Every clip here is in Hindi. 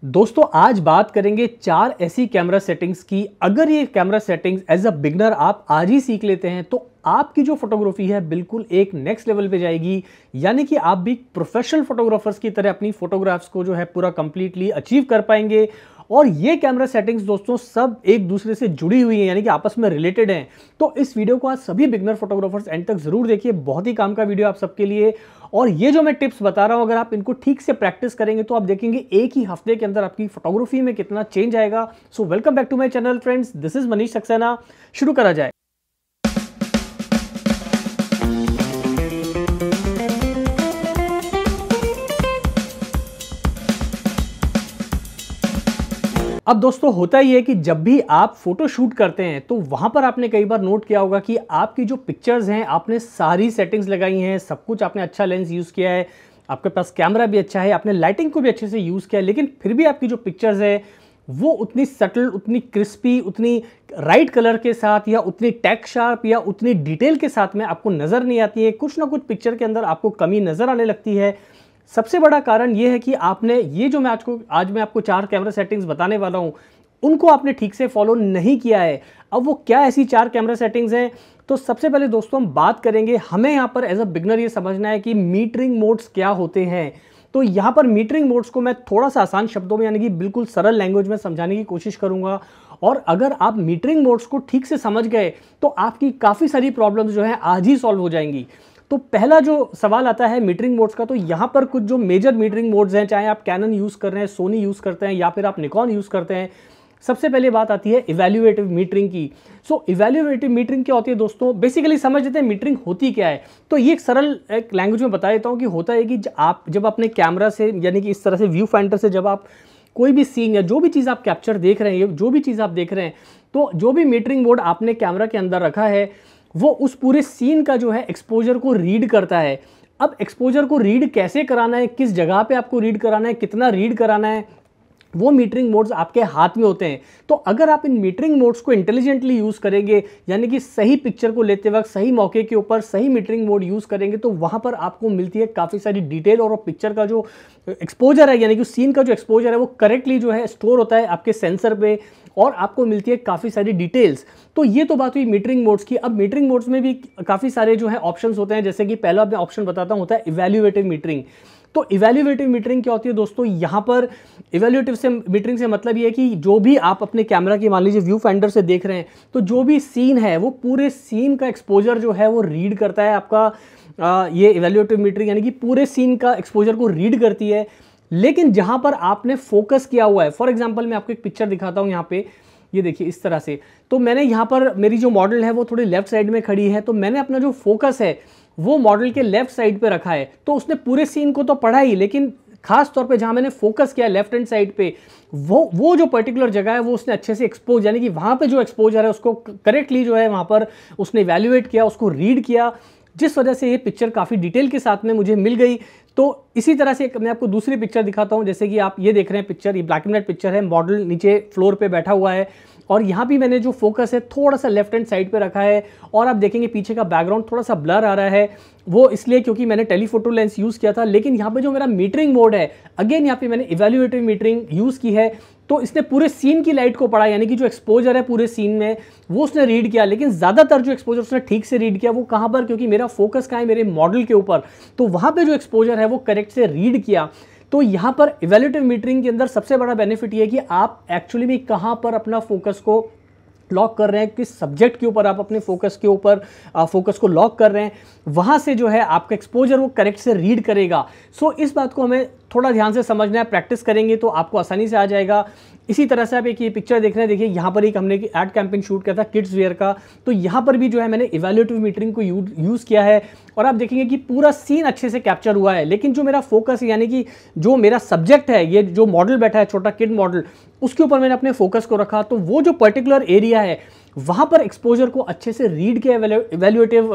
दोस्तों आज बात करेंगे 4 ऐसी कैमरा सेटिंग्स की। अगर ये camera settings as a beginner आप आज ही सीख लेते हैं तो आपकी जो फोटोग्राफी है बिल्कुल एक नेक्स्ट लेवल पे जाएगी। यानी कि आप भी प्रोफेशनल फोटोग्राफर्स की तरह अपनी फोटोग्राफ्स को जो है पूरा कंप्लीटली अचीव कर पाएंगे। और ये कैमरा सेटिंग्स दोस्तों सब एक दूसरे से जुड़ी हुई हैं, यानी कि आपस में रिलेटेड हैं। तो इस वीडियो को आज सभी बिगनर फोटोग्राफर्स एंड तक जरूर देखिए, बहुत ही काम का वीडियो आप सबके लिए। और ये जो मैं टिप्स बता रहा हूं, अगर आप इनको ठीक से प्रैक्टिस करेंगे तो आप देखेंगे एक ही हफ्ते के अंदर आपकी फोटोग्राफी में कितना चेंज आएगा। So welcome back to my channel friends, this is Manish Saxena. शुरू करा जाए। अब दोस्तों होता ही है कि जब भी आप फोटो शूट करते हैं तो वहां पर आपने कई बार नोट किया होगा कि आपकी जो पिक्चर्स हैं आपने सारी सेटिंग्स लगाई हैं, सब कुछ आपने अच्छा लेंस यूज किया है, आपके पास कैमरा भी अच्छा है, आपने लाइटिंग को भी अच्छे से यूज किया है, लेकिन फिर भी आपकी जो पिक्चर्स है वो उतनी सटल, उतनी क्रिस्पी, उतनी राइट कलर के साथ या उतनी टेक शार्प या उतनी डिटेल के साथ में आपको नजर नहीं आती है। कुछ ना कुछ पिक्चर के अंदर आपको कमी नजर आने लगती है। सबसे बड़ा कारण यह है कि आपने ये जो मैं आज मैं आपको 4 कैमरा सेटिंग्स बताने वाला हूं उनको आपने ठीक से फॉलो नहीं किया है। अब वो क्या ऐसी 4 कैमरा सेटिंग्स हैं, तो सबसे पहले दोस्तों हम बात करेंगे, हमें यहां पर एज अ बिगनर ये समझना है कि मीटरिंग मोड्स क्या होते हैं। तो यहां पर मीटरिंग मोड्स को मैं थोड़ा सा आसान शब्दों में यानी कि बिल्कुल सरल लैंग्वेज में समझाने की कोशिश करूंगा। और अगर आप मीटरिंग मोड्स को ठीक से समझ गए तो आपकी काफी सारी प्रॉब्लम्स जो है आज ही सॉल्व हो जाएंगी। तो पहला जो सवाल आता है मीटरिंग मोड्स का, तो यहां पर कुछ जो मेजर मीटरिंग मोड्स हैं, चाहे आप कैनन यूज कर रहे हैं, सोनी यूज करते हैं या फिर आप निकॉन यूज करते हैं। सबसे पहले बात आती है इवैल्यूएटिव मीटरिंग की। सो इवैल्यूएटिव मीटरिंग क्या होती है दोस्तों, बेसिकली समझ लेते हैं मीटरिंग होती क्या है। तो ये एक सरल एक लैंग्वेज में बता देता हूं कि होता है कि आप जब अपने कैमरा से यानी कि इस तरह से व्यू फाइंडर से जब आप कोई भी सीन या जो भी चीज आप कैप्चर देख रहे हैं, जो भी चीज आप देख रहे हैं, तो जो भी मीटरिंग मोड आपने कैमरा के अंदर रखा है वो उस पूरे सीन का जो है एक्सपोजर को रीड करता है। अब एक्सपोजर को रीड कैसे कराना है, किस जगह पे आपको रीड कराना है, कितना रीड कराना है, वो मीटरिंग मोड्स आपके हाथ में होते हैं। तो अगर आप इन मीटरिंग मोड्स को इंटेलिजेंटली यूज करेंगे, यानी कि सही पिक्चर को लेते वक्त सही मौके के ऊपर सही मीटरिंग मोड यूज करेंगे, तो वहां पर आपको मिलती है काफी सारी डिटेल और पिक्चर का जो एक्सपोजर है यानी कि सीन का जो एक्सपोजर है वो करेक्टली जो है स्टोर होता है आपके सेंसर पे और आपको मिलती है काफी सारी डिटेल्स। तो ये तो बात हुई मीटरिंग मोड्स की। अब मीटरिंग मोड्स में भी काफी सारे जो है ऑप्शंस होते हैं, जैसे कि पहला मैं ऑप्शन बताता हूं, होता है इवैल्यूएटिव मीटरिंग। तो इवैल्यूएटिव मीटरिंग क्या होती है दोस्तों, यहां पर इवैल्यूएटिव से मीटरिंग से मतलब ये है कि जो भी आप अपने कैमरा की मान लीजिए व्यू फाइंडर से देख रहे हैं, तो जो भी सीन है वो पूरे सीन का एक्सपोजर जो है वो रीड करता है आपका ये इवैल्यूएटिव मीटरिंग, यानी कि पूरे सीन का एक्सपोजर को रीड करती है। लेकिन जहां पर आपने फोकस किया हुआ है, फॉर एग्जाम्पल मैं आपको एक पिक्चर दिखाता हूं, यहाँ पे ये देखिए इस तरह से। तो मैंने यहाँ पर मेरी जो मॉडल है वो थोड़ी लेफ्ट साइड में खड़ी है, तो मैंने अपना जो फोकस है वो मॉडल के लेफ्ट साइड पे रखा है। तो उसने पूरे सीन को तो पढ़ा ही, लेकिन खास तौर पे जहां मैंने फोकस किया लेफ्ट हैंड साइड पे, वो जो पर्टिकुलर जगह है वो उसने अच्छे से एक्सपोज, यानी कि वहां पे जो एक्सपोजर है उसको करेक्टली जो है वहां पर उसने इवैल्यूएट किया, उसको रीड किया, जिस वजह से ये पिक्चर काफी डिटेल के साथ में मुझे मिल गई। तो इसी तरह से मैं आपको दूसरी पिक्चर दिखाता हूं, जैसे कि आप ये देख रहे हैं पिक्चर, ये ब्लैक एंड व्हाइट पिक्चर है, मॉडल नीचे फ्लोर पे बैठा हुआ है और यहाँ भी मैंने जो फोकस है थोड़ा सा लेफ्ट हैंड साइड पे रखा है और आप देखेंगे पीछे का बैकग्राउंड थोड़ा सा ब्लर आ रहा है, वो इसलिए क्योंकि मैंने टेलीफोटो लेंस यूज किया था। लेकिन यहाँ पे जो मेरा मीटरिंग मोड है, अगेन यहाँ पे मैंने इवैल्यूएटिव मीटरिंग यूज की है, तो इसने पूरे सीन की लाइट को पढ़ा, यानी कि जो एक्सपोजर है पूरे सीन में वो उसने रीड किया। लेकिन ज्यादातर जो एक्सपोजर उसने ठीक से रीड किया वो कहां पर, क्योंकि मेरा फोकस कहां है, मेरे मॉडल के ऊपर, तो वहां पे जो एक्सपोजर है वो करेक्ट से रीड किया। तो यहां पर इवैल्यूएटिव मीटरिंग के अंदर सबसे बड़ा बेनिफिट ये है कि आप एक्चुअली में कहां पर अपना फोकस को लॉक कर रहे हैं, किस सब्जेक्ट के ऊपर आप अपने फोकस के ऊपर फोकस को लॉक कर रहे हैं, वहां से जो है आपका एक्सपोजर वो करेक्ट से रीड करेगा। सो इस बात को हमें थोड़ा ध्यान से समझना है, प्रैक्टिस करेंगे तो आपको आसानी से आ जाएगा। इसी तरह से आप एक ये पिक्चर देख रहे हैं, देखिए यहाँ पर एक हमने एड कैंपेन शूट किया था किड्स वेयर का, तो यहाँ पर भी जो है मैंने इवैल्यूएटिव मीटरिंग को यूज किया है और आप देखेंगे कि पूरा सीन अच्छे से कैप्चर हुआ है। लेकिन जो मेरा फोकस है यानी कि जो मेरा सब्जेक्ट है, ये जो मॉडल बैठा है छोटा किड मॉडल, उसके ऊपर मैंने अपने फोकस को रखा, तो वो जो पर्टिकुलर एरिया है वहां पर एक्सपोजर को अच्छे से रीड किया इवैल्यूएटिव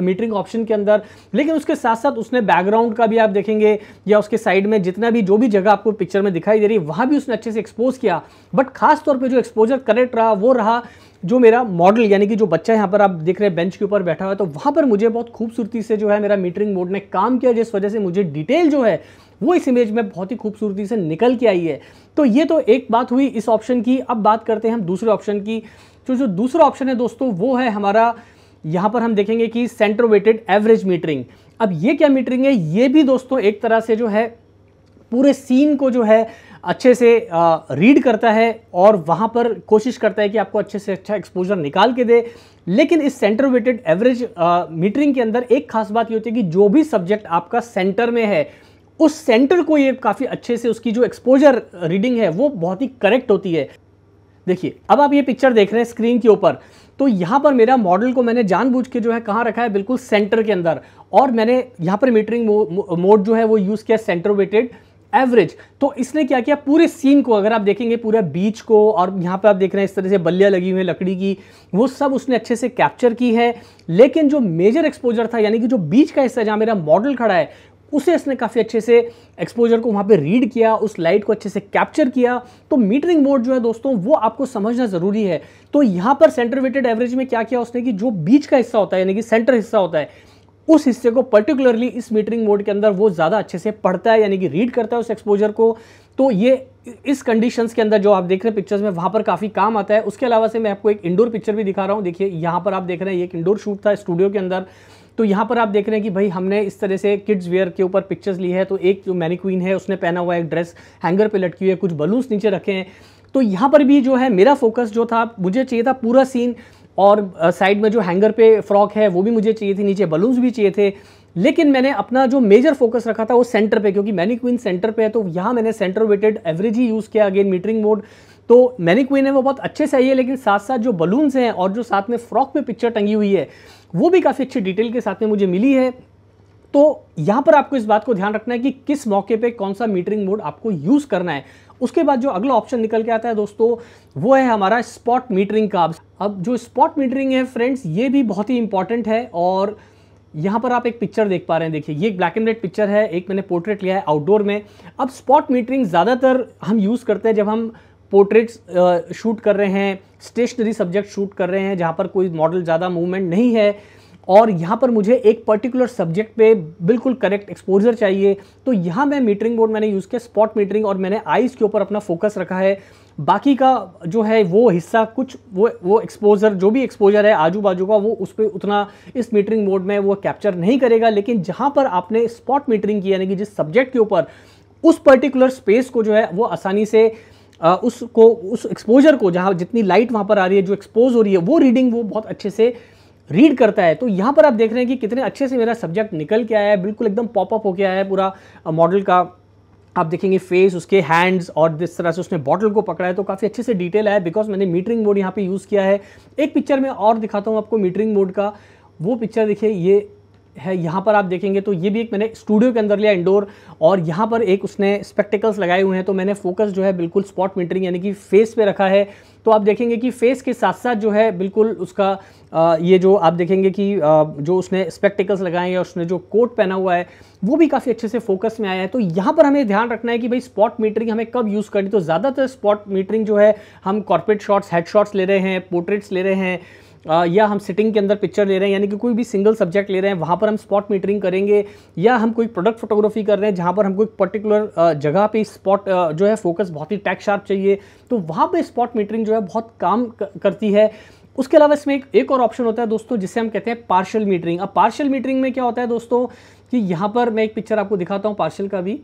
मीटरिंग ऑप्शन के अंदर। लेकिन उसके साथ साथ उसने बैकग्राउंड का भी आप देखेंगे या उसके साइड में जितना भी जो भी जगह आपको पिक्चर में दिखाई दे रही है वहां भी उसने अच्छे से एक्सपोज किया। बट खास तौर पे जो एक्सपोजर करेक्ट रहा वो रहा जो मेरा मॉडल, यानी कि जो बच्चा यहाँ पर आप देख रहे हैं बेंच के ऊपर बैठा हुआ है, तो वहां पर मुझे बहुत खूबसूरती से जो है मेरा मीटरिंग मोड ने काम किया, जिस वजह से मुझे डिटेल जो है वो इस इमेज में बहुत ही खूबसूरती से निकल के आई है। तो ये तो एक बात हुई इस ऑप्शन की। अब बात करते हैं हम दूसरे ऑप्शन की। जो दूसरा ऑप्शन है दोस्तों वो है हमारा, यहाँ पर हम देखेंगे कि सेंटर वेटेड एवरेज मीटरिंग। अब ये क्या मीटरिंग है? ये भी दोस्तों एक तरह से जो है पूरे सीन को जो है अच्छे से रीड करता है और वहाँ पर कोशिश करता है कि आपको अच्छे से अच्छा एक्सपोजर निकाल के दे। लेकिन इस सेंटर वेटेड एवरेज मीटरिंग के अंदर एक खास बात ये होती है कि जो भी सब्जेक्ट आपका सेंटर में है उस सेंटर को ये काफ़ी अच्छे से उसकी जो एक्सपोजर रीडिंग है वो बहुत ही करेक्ट होती है। देखिए अब आप ये पिक्चर देख रहे हैं स्क्रीन के ऊपर, तो यहाँ पर मेरा मॉडल को मैंने जानबूझ के जो है कहाँ रखा है, बिल्कुल सेंटर के अंदर, और मैंने यहाँ पर मीटरिंग मोड जो है वो यूज़ किया सेंटर वेटेड एवरेज। तो इसने क्या किया, पूरे सीन को अगर आप देखेंगे पूरा बीच को, और यहाँ पे आप देख रहे हैं इस तरह से बल्लियाँ लगी हुई है लकड़ी की, वो सब उसने अच्छे से कैप्चर की है। लेकिन जो मेजर एक्सपोजर था यानी कि जो बीच का हिस्सा जहाँ मेरा मॉडल खड़ा है उसे इसने काफ़ी अच्छे से एक्सपोजर को वहाँ पे रीड किया, उस लाइट को अच्छे से कैप्चर किया। तो मीटरिंग मोड जो है दोस्तों वो आपको समझना ज़रूरी है। तो यहाँ पर सेंटर वेटेड एवरेज में क्या किया उसने कि जो बीच का हिस्सा होता है यानी कि सेंटर हिस्सा होता है उस हिस्से को पर्टिकुलरली इस मीटरिंग मोड के अंदर वो ज़्यादा अच्छे से पढ़ता है यानी कि रीड करता है उस एक्सपोजर को। तो ये इस कंडीशंस के अंदर जो आप देख रहे हैं पिक्चर्स में वहाँ पर काफ़ी काम आता है। उसके अलावा से मैं आपको एक इंडोर पिक्चर भी दिखा रहा हूँ। देखिए यहाँ पर आप देख रहे हैं ये एक इंडोर शूट था स्टूडियो के अंदर। तो यहाँ पर आप देख रहे हैं कि भाई हमने इस तरह से किड्स वेयर के ऊपर पिक्चर्स ली है। तो एक जो मैनीक्वीन है उसने पहना हुआ एक ड्रेस हैंगर पे लटकी हुई है, कुछ बलून्स नीचे रखे हैं। तो यहाँ पर भी जो है मेरा फोकस जो था, मुझे चाहिए था पूरा सीन, और साइड में जो हैंगर पे फ्रॉक है वो भी मुझे चाहिए थी, नीचे बलून्स भी चाहिए थे। लेकिन मैंने अपना जो मेजर फोकस रखा था वो सेंटर पे, क्योंकि मैनीक्वीन सेंटर पे है। तो यहाँ मैंने सेंटर वेटेड एवरेज ही यूज़ किया, अगेन मीटरिंग मोड। तो मैनीक्वीन है वो बहुत अच्छे से आई है, लेकिन साथ साथ जो बलून्स हैं और जो साथ में फ्रॉक में पिक्चर टंगी हुई है वो भी काफ़ी अच्छी डिटेल के साथ में मुझे मिली है। तो यहाँ पर आपको इस बात को ध्यान रखना है कि किस मौके पे कौन सा मीटरिंग मोड आपको यूज़ करना है। उसके बाद जो अगला ऑप्शन निकल के आता है दोस्तों वो है हमारा स्पॉट मीटरिंग का। अब जो स्पॉट मीटरिंग है फ्रेंड्स ये भी बहुत ही इंपॉर्टेंट है। और यहाँ पर आप एक पिक्चर देख पा रहे हैं, देखिए ये एक ब्लैक एंड व्हाइट पिक्चर है, एक मैंने पोर्ट्रेट लिया है आउटडोर में। अब स्पॉट मीटरिंग ज़्यादातर हम यूज़ करते हैं जब हम पोर्ट्रेट्स शूट कर रहे हैं, स्टेशनरी सब्जेक्ट शूट कर रहे हैं जहाँ पर कोई मॉडल ज़्यादा मूवमेंट नहीं है और यहाँ पर मुझे एक पर्टिकुलर सब्जेक्ट पे बिल्कुल करेक्ट एक्सपोजर चाहिए। तो यहाँ मैं मीटरिंग मोड मैंने यूज़ किया स्पॉट मीटरिंग, और मैंने आईज़ के ऊपर अपना फोकस रखा है। बाकी का जो है वो हिस्सा कुछ वो एक्सपोजर, जो भी एक्सपोजर है आजू बाजू का, वो उस पर उतना इस मीटरिंग मोड में वो कैप्चर नहीं करेगा। लेकिन जहाँ पर आपने स्पॉट मीटरिंग की यानी कि जिस सब्जेक्ट के ऊपर उस पर्टिकुलर स्पेस को जो है वो आसानी से उसको उस एक्सपोजर को, जहाँ जितनी लाइट वहाँ पर आ रही है, जो एक्सपोज हो रही है, वो रीडिंग वो बहुत अच्छे से रीड करता है। तो यहाँ पर आप देख रहे हैं कि कितने अच्छे से मेरा सब्जेक्ट निकल के आया है, बिल्कुल एकदम पॉपअप होके आया है पूरा मॉडल का। आप देखेंगे फेस, उसके हैंड्स, और जिस तरह से उसने बॉटल को पकड़ा है तो काफ़ी अच्छे से डिटेल आया, बिकॉज मैंने मीटरिंग मोड यहाँ पे यूज़ किया है। एक पिक्चर में और दिखाता हूँ आपको मीटरिंग मोड का, वो पिक्चर देखिए ये है। यहाँ पर आप देखेंगे तो ये भी एक मैंने स्टूडियो के अंदर लिया इंडोर, और यहाँ पर एक उसने स्पेक्टिकल्स लगाए हुए हैं। तो मैंने फोकस जो है बिल्कुल स्पॉट मीटरिंग यानी कि फेस पे रखा है। तो आप देखेंगे कि फेस के साथ साथ जो है बिल्कुल उसका ये जो आप देखेंगे कि जो उसने स्पेक्टिकल्स लगाए हैं और उसने जो कोट पहना हुआ है वो भी काफ़ी अच्छे से फोकस में आया है। तो यहाँ पर हमें ध्यान रखना है कि भाई स्पॉट मीटरिंग हमें कब यूज़ करनी। तो ज़्यादातर स्पॉट मीटरिंग जो है हम कॉर्पोरेट शॉट्स, हेड शॉट्स ले रहे हैं, पोर्ट्रेट्स ले रहे हैं, या हम सिटिंग के अंदर पिक्चर ले रहे हैं, यानी कि कोई भी सिंगल सब्जेक्ट ले रहे हैं वहाँ पर हम स्पॉट मीटरिंग करेंगे। या हम कोई प्रोडक्ट फोटोग्राफी कर रहे हैं जहाँ पर हमको एक पर्टिकुलर जगह पे स्पॉट जो है फोकस बहुत ही टैग शार्प चाहिए, तो वहाँ पे स्पॉट मीटरिंग जो है बहुत काम करती है। उसके अलावा इसमें एक और ऑप्शन होता है दोस्तों जिसे हम कहते हैं पार्शियल मीटरिंग। अब पार्शियल मीटरिंग में क्या होता है दोस्तों कि यहाँ पर मैं एक पिक्चर आपको दिखाता हूँ पार्शियल का भी।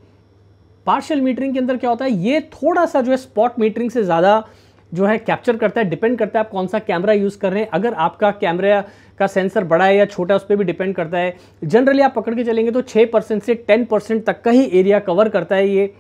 पार्शियल मीटरिंग के अंदर क्या होता है, ये थोड़ा सा जो है स्पॉट मीटरिंग से ज़्यादा जो है कैप्चर करता है। डिपेंड करता है आप कौन सा कैमरा यूज़ कर रहे हैं। अगर आपका कैमरा का सेंसर बड़ा है या छोटा है उस पर भी डिपेंड करता है। जनरली आप पकड़ के चलेंगे तो 6% से 10% तक का ही एरिया कवर करता है ये,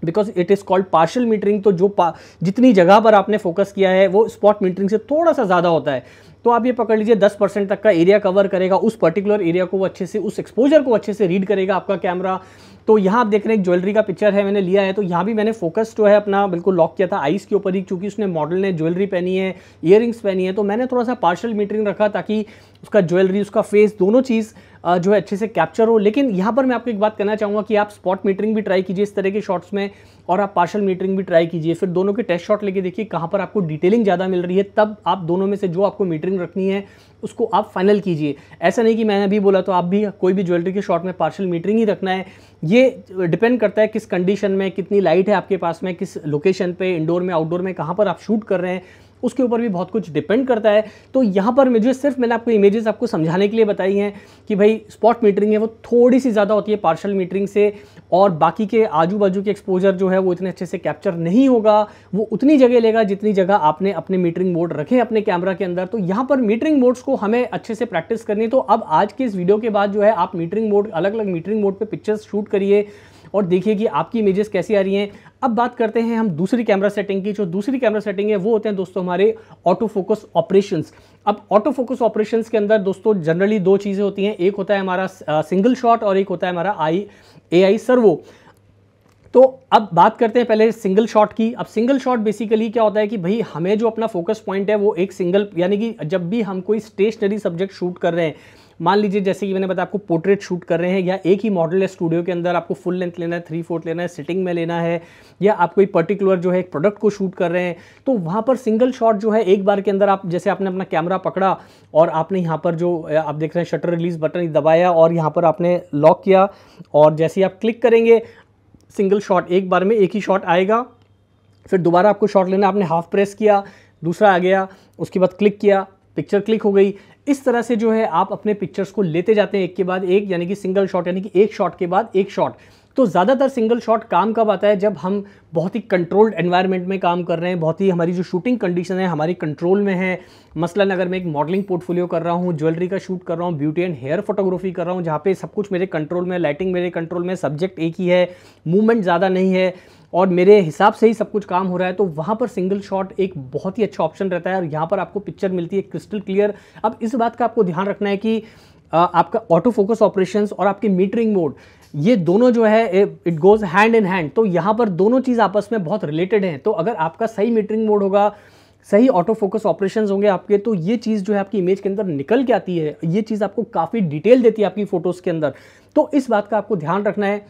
because it is called partial metering. तो जो जितनी जगह पर आपने फोकस किया है वो स्पॉट मीटरिंग से थोड़ा सा ज़्यादा होता है। तो आप ये पकड़ लीजिए 10% तक का एरिया कवर करेगा, उस पर्टिकुलर एरिया को वो अच्छे से, उस एक्सपोजर को अच्छे से रीड करेगा आपका कैमरा। तो यहाँ आप देख रहे हैं एक ज्वेलरी का पिक्चर है मैंने लिया है। तो यहाँ भी मैंने फोकस जो है अपना बिल्कुल लॉक किया था आईज के ऊपर ही, क्योंकि उसने मॉडल ने ज्वेलरी पहनी है, ईयरिंग्स पहनी है। तो मैंने थोड़ा सा पार्शियल मीटरिंग रखा ताकि उसका ज्वेलरी, उसका फेस, दोनों चीज़ जो है अच्छे से कैप्चर हो। लेकिन यहाँ पर मैं आपको एक बात कहना चाहूँगा कि आप स्पॉट मीटरिंग भी ट्राई कीजिए इस तरह के शॉट्स में, और आप पार्शियल मीटरिंग भी ट्राई कीजिए। फिर दोनों के टेस्ट शॉट लेके देखिए कहाँ पर आपको डिटेलिंग ज़्यादा मिल रही है, तब आप दोनों में से जो आपको मीटरिंग रखनी है उसको आप फाइनल कीजिए। ऐसा नहीं कि मैंने अभी बोला तो आप भी कोई भी ज्वेलरी के शॉट में पार्शियल मीटरिंग ही रखना है। ये डिपेंड करता है किस कंडीशन में, कितनी लाइट है आपके पास में, किस लोकेशन पे, इंडोर में, आउटडोर में, कहाँ पर आप शूट कर रहे हैं, उसके ऊपर भी बहुत कुछ डिपेंड करता है। तो यहाँ पर मुझे सिर्फ मैंने आपको इमेजेस आपको समझाने के लिए बताई हैं कि भाई स्पॉट मीटरिंग है वो थोड़ी सी ज़्यादा होती है पार्शियल मीटरिंग से, और बाकी के आजू बाजू के एक्सपोजर जो है वो इतने अच्छे से कैप्चर नहीं होगा, वो उतनी जगह लेगा जितनी जगह आपने अपने मीटरिंग मोड रखे अपने कैमरा के अंदर। तो यहाँ पर मीटरिंग मोड्स को हमें अच्छे से प्रैक्टिस करनी है। तो अब आज के इस वीडियो के बाद जो है आप मीटरिंग मोड, अलग अलग मीटरिंग मोड पर पिक्चर्स शूट करिए और देखिए कि आपकी इमेजेस कैसी आ रही हैं। अब बात करते हैं हम दूसरी कैमरा सेटिंग की। जो दूसरी कैमरा सेटिंग है वो होते हैं दोस्तों हमारे ऑटो फोकस ऑपरेशंस। अब ऑटो फोकस ऑपरेशंस के अंदर दोस्तों जनरली दो चीज़ें होती हैं, एक होता है हमारा सिंगल शॉट और एक होता है हमारा AI सर्वो। तो अब बात करते हैं पहले सिंगल शॉट की। अब सिंगल शॉट बेसिकली क्या होता है कि भाई हमें जो अपना फोकस पॉइंट है वो एक सिंगल, यानी कि जब भी हम कोई स्टेशनरी सब्जेक्ट शूट कर रहे हैं, मान लीजिए जैसे कि मैंने बताया आपको पोर्ट्रेट शूट कर रहे हैं, या एक ही मॉडल है स्टूडियो के अंदर, आपको फुल लेंथ लेना है, 3/4 लेना है, सिटिंग में लेना है, या आप कोई पर्टिकुलर जो है एक प्रोडक्ट को शूट कर रहे हैं, तो वहाँ पर सिंगल शॉट जो है एक बार के अंदर आप, जैसे आपने अपना कैमरा पकड़ा और आपने यहाँ पर जो आप देख रहे हैं शटर रिलीज बटन दबाया और यहाँ पर आपने लॉक किया, और जैसे ही आप क्लिक करेंगे सिंगल शॉट एक बार में एक ही शॉट आएगा। फिर दोबारा आपको शॉट लेना, आपने हाफ प्रेस किया, दूसरा आ गया, उसके बाद क्लिक किया, पिक्चर क्लिक हो गई। इस तरह से जो है आप अपने पिक्चर्स को लेते जाते हैं एक के बाद एक, यानी कि सिंगल शॉट, यानी कि एक शॉट के बाद एक शॉट। तो ज़्यादातर सिंगल शॉट काम कब आता है, जब हम बहुत ही कंट्रोल्ड एनवायरनमेंट में काम कर रहे हैं, बहुत ही हमारी जो शूटिंग कंडीशन है हमारी कंट्रोल में है। मसलन अगर मैं एक मॉडलिंग पोर्टफोलियो कर रहा हूँ, ज्वेलरी का शूट कर रहा हूँ, ब्यूटी एंड हेयर फोटोग्राफी कर रहा हूँ, जहाँ पे सब कुछ मेरे कंट्रोल में, लाइटिंग मेरे कंट्रोल में, सब्जेक्ट एक ही है, मूवमेंट ज़्यादा नहीं है और मेरे हिसाब से ही सब कुछ काम हो रहा है, तो वहाँ पर सिंगल शॉट एक बहुत ही अच्छा ऑप्शन रहता है और यहाँ पर आपको पिक्चर मिलती है क्रिस्टल क्लियर। अब इस बात का आपको ध्यान रखना है कि आपका ऑटो फोकस ऑपरेशंस और आपके मीटरिंग मोड, ये दोनों जो है it goes hand in hand. तो यहाँ पर दोनों चीज़ आपस में बहुत रिलेटेड हैं। तो अगर आपका सही मीटरिंग मोड होगा, सही ऑटो फोकस ऑपरेशंस होंगे आपके, तो ये चीज़ जो है आपकी इमेज के अंदर निकल के आती है, ये चीज़ आपको काफ़ी डिटेल देती है आपकी फोटोज़ के अंदर। तो इस बात का आपको ध्यान रखना है।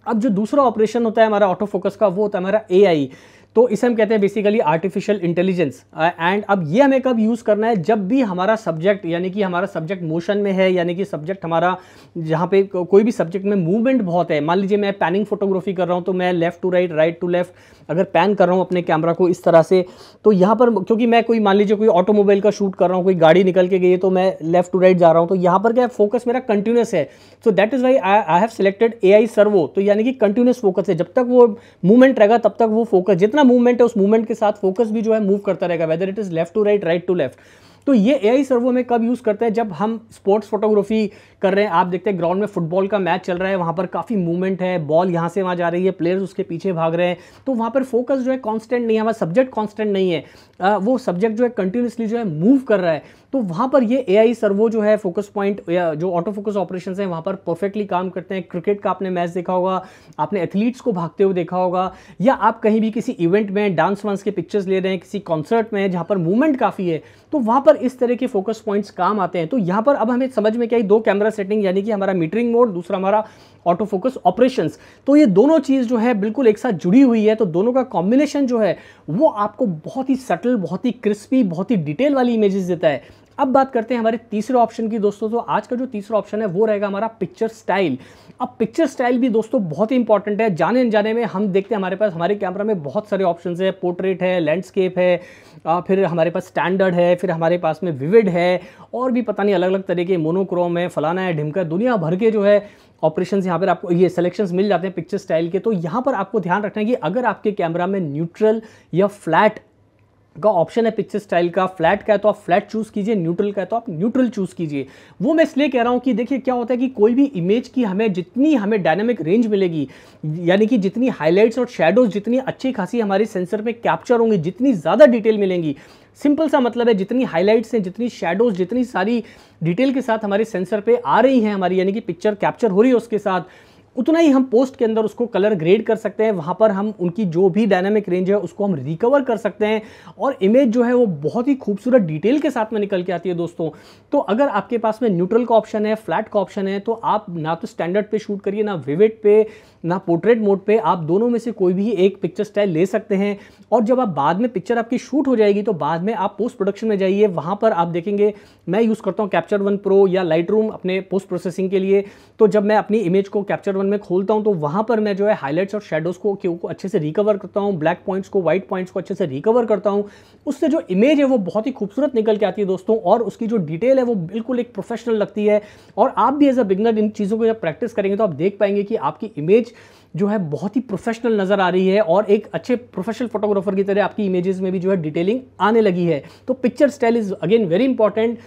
अब जो दूसरा ऑपरेशन होता है हमारा ऑटो फोकस का, वो होता है हमारा AI। तो इसे हम कहते हैं बेसिकली आर्टिफिशियल इंटेलिजेंस। एंड अब ये हमें कब यूज़ करना है, जब भी हमारा सब्जेक्ट, यानी कि हमारा सब्जेक्ट मोशन में है, यानी कि सब्जेक्ट हमारा जहाँ पे कोई भी सब्जेक्ट में मूवमेंट बहुत है। मान लीजिए मैं पैनिंग फोटोग्राफी कर रहा हूँ, तो मैं left to right, right to left अगर पैन कर रहा हूँ अपने कैमरा को इस तरह से, तो यहाँ पर क्योंकि मैं कोई, मान लीजिए कोई ऑटोमोबाइल का शूट कर रहा हूँ, कोई गाड़ी निकल के गई है, तो मैं लेफ्ट टू राइट जा रहा हूँ, तो यहाँ पर क्या फोकस मेरा कंटिन्यूस है। So that is why I have selected AI servo. तो यानी कि कंटिन्यूस फोकस है, जब तक वो मूवमेंट रहेगा तब तक वो फोकस, जितना मूवमेंट है उस मूवमेंट के साथ फोकस भी जो है मूव करता रहेगा, whether it is left to right, right to left. तो ये AI सर्वो में कब यूज़ करते हैं, जब हम स्पोर्ट्स फोटोग्राफी कर रहे हैं। आप देखते हैं ग्राउंड में फुटबॉल का मैच चल रहा है, वहाँ पर काफ़ी मूवमेंट है, बॉल यहाँ से वहाँ जा रही है, प्लेयर्स उसके पीछे भाग रहे हैं, तो वहाँ पर फोकस जो है कांस्टेंट नहीं है, हमारा सब्जेक्ट कांस्टेंट नहीं है, वो सब्जेक्ट जो है कंटिन्यूसली जो है मूव कर रहा है। तो वहाँ पर ये AI सर्वो जो है फोकस पॉइंट या जो ऑटो फोकस ऑपरेशंस हैं वहाँ पर परफेक्टली काम करते हैं। क्रिकेट का आपने मैच देखा होगा, आपने एथलीट्स को भागते हुए देखा होगा, या आप कहीं भी किसी इवेंट में डांस वांस के पिक्चर्स ले रहे हैं, किसी कॉन्सर्ट में जहाँ पर मूवमेंट काफ़ी है, तो वहाँ पर इस तरह के फोकस पॉइंट्स काम आते हैं। तो यहाँ पर अब हमें समझ में क्या आई, दो कैमरा सेटिंग, यानी कि हमारा मीटरिंग मोड, दूसरा हमारा ऑटो फोकस ऑपरेशंस। तो ये दोनों चीज़ जो है बिल्कुल एक साथ जुड़ी हुई है। तो दोनों का कॉम्बिनेशन जो है वो आपको बहुत ही सटल, बहुत ही क्रिस्पी, बहुत ही डिटेल वाली इमेजेस देता है। अब बात करते हैं हमारे तीसरे ऑप्शन की दोस्तों। तो आज का जो तीसरा ऑप्शन है वो रहेगा हमारा पिक्चर स्टाइल। अब पिक्चर स्टाइल भी दोस्तों बहुत ही इंपॉर्टेंट है। जाने अनजाने में हम देखते हैं हमारे पास, हमारे कैमरा में बहुत सारे ऑप्शंस है, पोर्ट्रेट है, लैंडस्केप है, फिर हमारे पास स्टैंडर्ड है, फिर हमारे पास में विविड है, और भी पता नहीं अलग अलग तरह के, मोनोक्रोम है, फलाना है, ढिमका, दुनिया भर के जो है ऑपरेशंस यहाँ पर आपको ये सिलेक्शंस मिल जाते हैं पिक्चर स्टाइल के। तो यहाँ पर आपको ध्यान रखना है कि अगर आपके कैमरा में न्यूट्रल या फ्लैट का ऑप्शन है पिक्चर स्टाइल का, फ्लैट का है तो आप फ्लैट चूज कीजिए, न्यूट्रल का है तो आप न्यूट्रल चूज कीजिए। वो मैं इसलिए कह रहा हूं कि देखिए क्या होता है कि कोई भी इमेज की जितनी हमें डायनामिक रेंज मिलेगी, यानी कि जितनी हाइलाइट्स और शैडोज जितनी अच्छी खासी हमारे सेंसर पे कैप्चर होंगी, जितनी ज़्यादा डिटेल मिलेंगी, सिंपल सा मतलब है जितनी हाइलाइट्स हैं, जितनी शैडोज, जितनी सारी डिटेल के साथ हमारे सेंसर पे आ रही हैं हमारी, यानी कि पिक्चर कैप्चर हो रही है उसके साथ, उतना ही हम पोस्ट के अंदर उसको कलर ग्रेड कर सकते हैं। वहाँ पर हम उनकी जो भी डायनामिक रेंज है उसको हम रिकवर कर सकते हैं और इमेज जो है वो बहुत ही खूबसूरत डिटेल के साथ में निकल के आती है दोस्तों। तो अगर आपके पास में न्यूट्रल का ऑप्शन है, फ्लैट का ऑप्शन है, तो आप ना तो स्टैंडर्ड पे शूट करिए, ना विविड पे, ना पोर्ट्रेट मोड पे, आप दोनों में से कोई भी एक पिक्चर स्टाइल ले सकते हैं। और जब आप बाद में पिक्चर आपकी शूट हो जाएगी तो बाद में आप पोस्ट प्रोडक्शन में जाइए, वहाँ पर आप देखेंगे, मैं यूज़ करता हूँ कैप्चर वन प्रो या लाइटरूम अपने पोस्ट प्रोसेसिंग के लिए। तो जब मैं अपनी इमेज को कैप्चर वन में खोलता हूँ तो वहाँ पर मैं जो है हाईलाइट्स और शेडोज़ को अच्छे से रिकवर करता हूँ, ब्लैक पॉइंट्स को, व्हाइट पॉइंट्स को अच्छे से रिकवर करता हूँ। उससे जो इमेज है वो बहुत ही खूबसूरत निकल के आती है दोस्तों, और उसकी जो डिटेल है वो बिल्कुल एक प्रोफेशनल लगती है। और आप भी एज अ बिगनर इन चीज़ों को जब प्रैक्टिस करेंगे तो आप देख पाएंगे कि आपकी इमेज जो है बहुत ही प्रोफेशनल नजर आ रही है और एक अच्छे प्रोफेशनल फोटोग्राफर की तरह आपकी इमेजेस में भी जो है डिटेलिंग आने लगी है। तो picture style is again very important.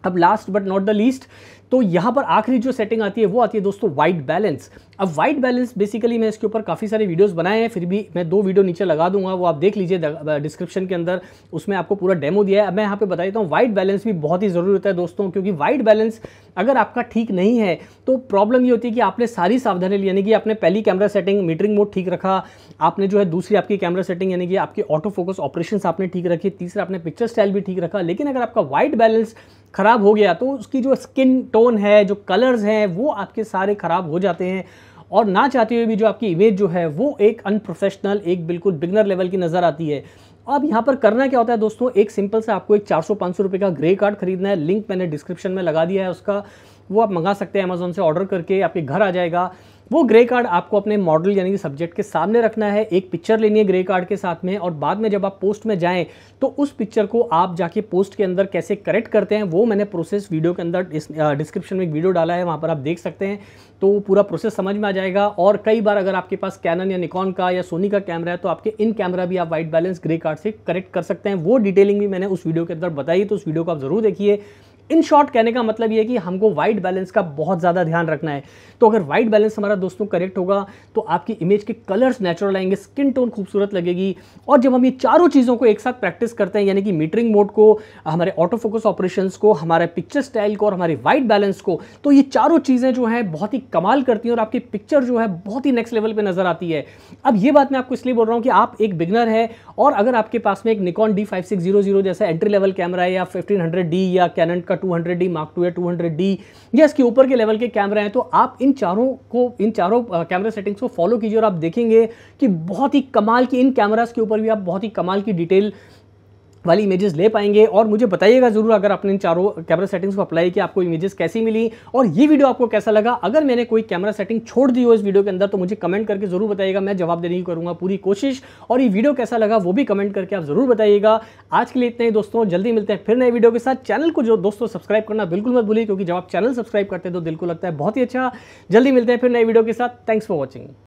अब last but not the least, तो यहाँ पर आखिरी जो सेटिंग आती है वो आती है दोस्तों वाइट बैलेंस। अब वाइट बैलेंस बेसिकली मैं इसके ऊपर काफ़ी सारे वीडियोस बनाए हैं, फिर भी मैं 2 वीडियो नीचे लगा दूंगा, वो आप देख लीजिए डिस्क्रिप्शन के अंदर, उसमें आपको पूरा डेमो दिया है। अब मैं यहाँ पे बता देता हूँ, वाइट बैलेंस भी बहुत ही ज़रूरी होता है दोस्तों, क्योंकि वाइट बैलेंस अगर आपका ठीक नहीं है तो प्रॉब्लम ये होती है कि आपने सारी सावधानी ली, यानी कि आपने पहली कैमरा सेटिंग मीटरिंग मोड ठीक रखा, आपने जो है दूसरी आपकी कैमरा सेटिंग यानी कि आपकी ऑटो फोकस ऑपरेशंस आपने ठीक रखी, तीसरा आपने पिक्चर स्टाइल भी ठीक रखा, लेकिन अगर आपका वाइट बैलेंस खराब हो गया तो उसकी जो स्किन टोन है, जो कलर्स हैं, वो आपके सारे खराब हो जाते हैं और ना चाहते हुए भी जो आपकी इमेज जो है वो एक अनप्रोफेशनल, एक बिल्कुल बिगनर लेवल की नज़र आती है। अब यहाँ पर करना क्या होता है दोस्तों, एक सिंपल सा आपको एक 400-500 रुपये का ग्रे कार्ड खरीदना है, लिंक मैंने डिस्क्रिप्शन में लगा दिया है उसका, वो आप मंगा सकते हैं अमेजोन से ऑर्डर करके, आपके घर आ जाएगा। वो ग्रे कार्ड आपको अपने मॉडल यानी कि सब्जेक्ट के सामने रखना है, एक पिक्चर लेनी है ग्रे कार्ड के साथ में, और बाद में जब आप पोस्ट में जाएं तो उस पिक्चर को आप जाके पोस्ट के अंदर कैसे करेक्ट करते हैं वो मैंने प्रोसेस वीडियो के अंदर डिस्क्रिप्शन में एक वीडियो डाला है, वहाँ पर आप देख सकते हैं, तो पूरा प्रोसेस समझ में आ जाएगा। और कई बार अगर आपके पास कैनन या निकॉन का या सोनी का कैमरा है तो आपके इन कैमरा भी आप वाइट बैलेंस ग्रे कार्ड से करेक्ट कर सकते हैं। वो डिटेलिंग भी मैंने उस वीडियो के अंदर बताई, तो उस वीडियो को आप जरूर देखिए। इन शॉर्ट कहने का मतलब ये है कि हमको वाइट बैलेंस का बहुत ज़्यादा ध्यान रखना है। तो अगर वाइट बैलेंस हमारा दोस्तों करेक्ट होगा तो आपकी इमेज के कलर्स नेचुरल आएंगे, स्किन टोन खूबसूरत लगेगी। और जब हम ये चारों चीज़ों को एक साथ प्रैक्टिस करते हैं, यानी कि मीटरिंग मोड को, हमारे ऑटो फोकस ऑपरेशंस को, हमारे पिक्चर स्टाइल को और हमारे वाइट बैलेंस को, तो ये चारों चीज़ें जो हैं बहुत ही कमाल करती हैं और आपकी पिक्चर जो है बहुत ही नेक्स्ट लेवल पर नजर आती है। अब ये बात मैं आपको इसलिए बोल रहा हूँ कि आप एक बिगनर है और अगर आपके पास में एक निकॉन D5600 जैसा एंट्री लेवल कैमरा है, या 1500D या कैनन का 200D Mark II या 200D या इसके ऊपर के लेवल के कैमरा हैं, तो आप इन चारों कैमरा सेटिंग्स को फॉलो कीजिए और आप देखेंगे कि बहुत ही कमाल की, इन कैमरास के ऊपर भी आप बहुत ही कमाल की डिटेल वाली इमेजेस ले पाएंगे। और मुझे बताइएगा जरूर अगर आपने इन चारों कैमरा सेटिंग्स को अप्लाई किया, आपको इमेजेस कैसी मिली और ये वीडियो आपको कैसा लगा। अगर मैंने कोई कैमरा सेटिंग छोड़ दी हो इस वीडियो के अंदर तो मुझे कमेंट करके जरूर बताइएगा, मैं जवाब देने की करूंगा पूरी कोशिश। और ये वीडियो कैसा लगा वो भी कमेंट करके आप जरूर बताइएगा। आज के लिए इतना ही दोस्तों, जल्दी मिलते हैं फिर नए वीडियो के साथ। चैनल को जो दोस्तों सब्सक्राइब करना बिल्कुल मत भूलिए, क्योंकि जब आप चैनल सब्सक्राइब करते हैं तो दिल को लगता है बहुत ही अच्छा। जल्दी मिलते हैं फिर नए वीडियो के साथ। Thanks for watching.